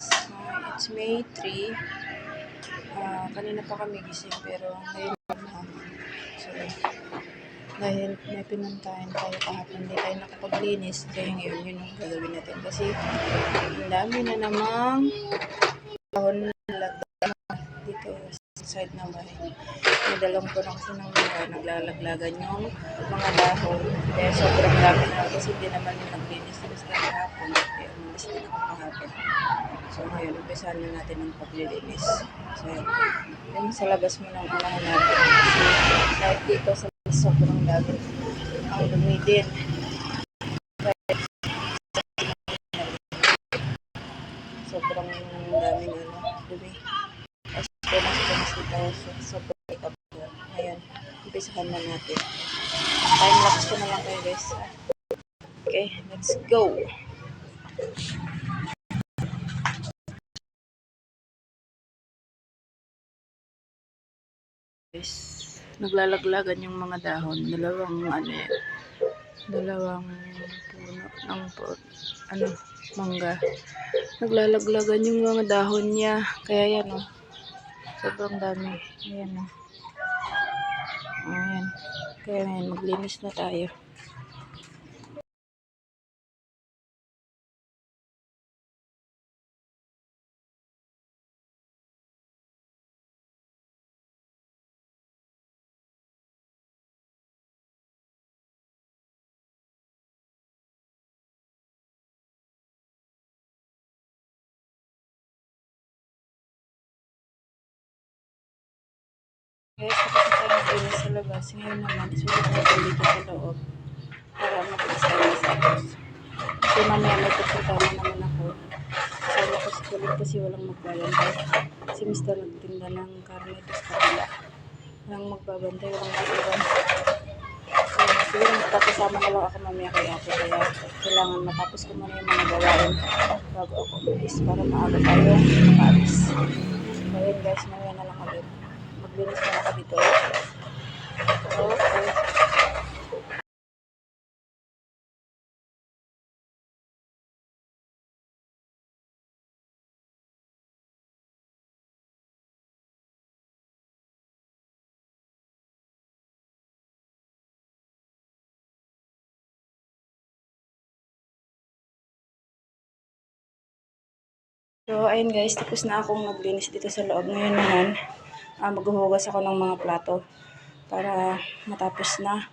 It's May 3. Kanina pa kami gising pero ngayon lang. So, dahil may pinuntahan tayo kahapon, hindi tayo nakapaglinis. Kaya ngayon, yun ang gagawin natin. Kasi ang dami na namang dahon dito sa side ng bahay. Nadalang ko na kasi ng mga naglalaglagan yung mga dahon. Kaya sobrang dami na kasi hindi naman naglinis basta kahapon. Kaya umalis din ako kahapon. So ngayon, umpisahan na natin ang paglilinis. So yun sa labas mo ng unahan natin. Kasi kahit dito sa labas sobrang dami. Ang dumi din. Sobrang daming dumi. Tayo sobrang ikap. Ngayon, umpisahan na natin. Time lapse ko na lang kayo guys. Okay, let's go! Guys, naglalaglagan yung mga dahon. Dalawang puno ng mangga. Naglalaglagan yung mga dahon niya. Kaya yan sobrang dami. Ayan Ayan. Kaya ngayon, maglinis na tayo. Guys, tapos na tayo maglinis sa labas. Ngayon naman, sulit natin dito sa loob. Para mag-isayos. Kasi mamaya may pupunta na naman ako. Sabi ko si Kulit kasi walang magbabantay. Si Mr. nagtinda ng karne dito sa kabila. Walang magbabantay, walang maiwan. So, siguro magkakasama na lang ako mamaya kay Ate. Kaya kailangan matapos ko muna yung mga gawain bago ako umalis para maaga tayo makaalis. Kaya guys, mamaya na lang ulit. Maglinis na ako dito. Okay. So, ayun guys, tapos na akong maglinis dito sa loob. Ngayon naman, maghuhugas ako ng mga plato para matapos na.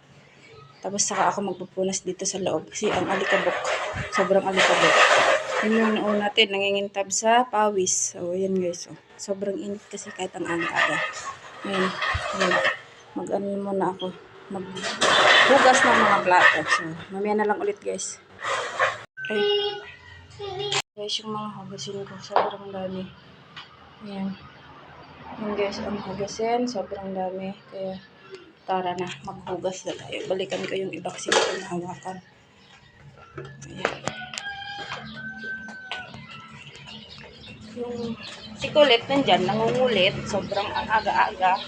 Tapos saka ako magpupunas dito sa loob kasi ang alikabok, sobrang alikabok. Yun yung noon natin, nangingintab sa pawis. So, ayan guys, sobrang init kasi kahit ang aga-aga. Ngayon, mag-ano muna ako, maghugas ng mga plato. So, mamaya na lang ulit guys. Okay. Guys, yung mga hugasin ko, sobrang dami. Ayan. Ayan guys, ang hugasin, sobrang dami. Kaya, tara na, maghugas na tayo. Balikan ko yung iba kasi ito nahawakan. Ayan. Yung si Kulit nandyan, nangungulit. Sobrang aga-aga.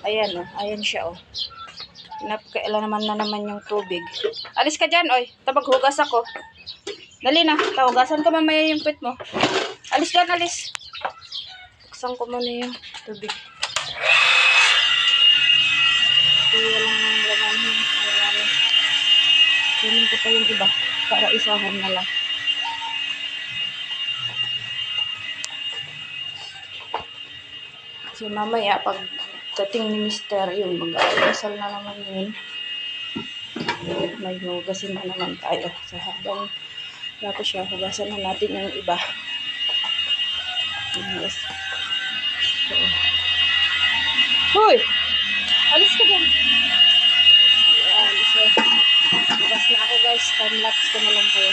Ayan ayan siya Napakailan naman na naman yung tubig. Alis ka dyan, oy. Maghugas ako. Dali na, tahugasan ko mamaya yung pit mo. Alis dyan, alis. Buksan ko muna yung tubig. Walang laman. Kunin ko pa yung iba para isahan na lang. Kasi mamaya pag dating ni Mr. yun, mag-aalasal na naman yun. May hugasin na naman tayo. So habang tapos siya, hugasan na natin yung iba. Yes. So. Hoy! Alis ka dyan. Ayan. So, hugas na ako guys. Time-lapse ko na lang kayo.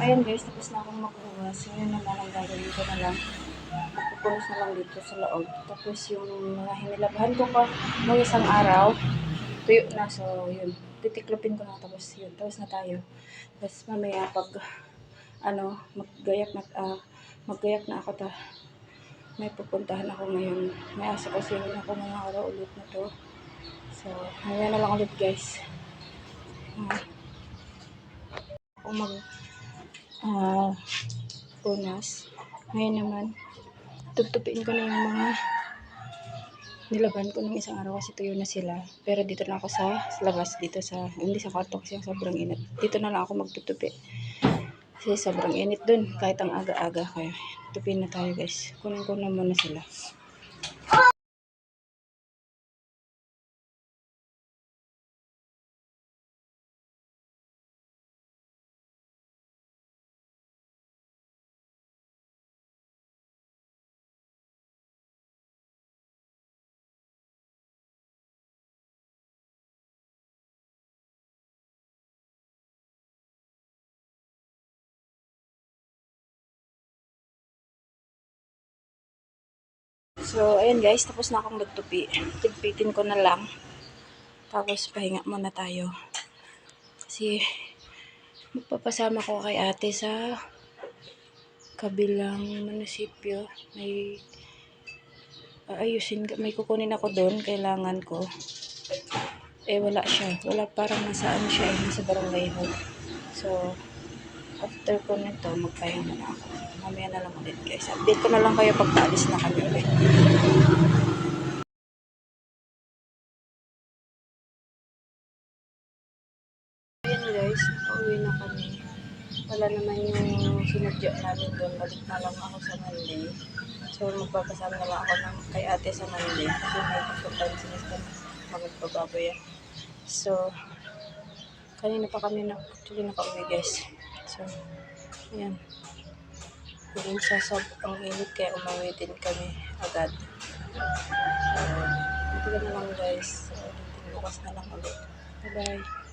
ayan guys, tapos na akong maghugas. Ngayon naman ang gagawin ko na lang. Magpupunos na lang dito sa loob. Tapos yung mga hinilabahan ko pa nung isang araw, tuyo na. So, yun. Titiklopin ko na. Tapos yun. Tapos na tayo. Tapos mamaya pag, maggayak na ako may pupuntahan ako ngayon. May asa kasi yun ako mga araw ulit na to. So, mamaya na lang ulit guys. Ako punas. Ngayon naman, tutupiin ko na yung mga nilaban ko nung isang araw kasi tuyo na sila. Pero dito na ako sa labas, hindi sa kwarto kasi sobrang init. Dito na lang ako magtutupi. Kasi sobrang init dun, kahit ang aga-aga. Kaya tupin na tayo guys. Kunin ko na muna sila. So, ayan guys, tapos na akong magtupi. Tigpitin ko na lang. Tapos, pahinga muna tayo. Kasi, magpapasama ko kay ate sa kabilang munisipyo. May kukunin ako doon. Kailangan ko. Wala siya. Parang nasaan siya. Nasa barangay hall. So, after ko nito, magpahinga na ako. Mamaya na lang ulit guys. Update ko na lang kayo pag paalis na kami ulit. Ayan guys, pauwi na kami. Wala naman yung sinadya namin doon. Balik na lang ako sa Monday. So, magpapasama na lang ako kay ate sa Monday. Kasi may pagpunta si Mr. magpababoy. So, kanina pa kami actually nakauwi guys. So, ayan. Hindi siya sobrang init kaya umuwi din kami agad. So, dito na lang guys. So, bukas na lang ulit. Bye-bye.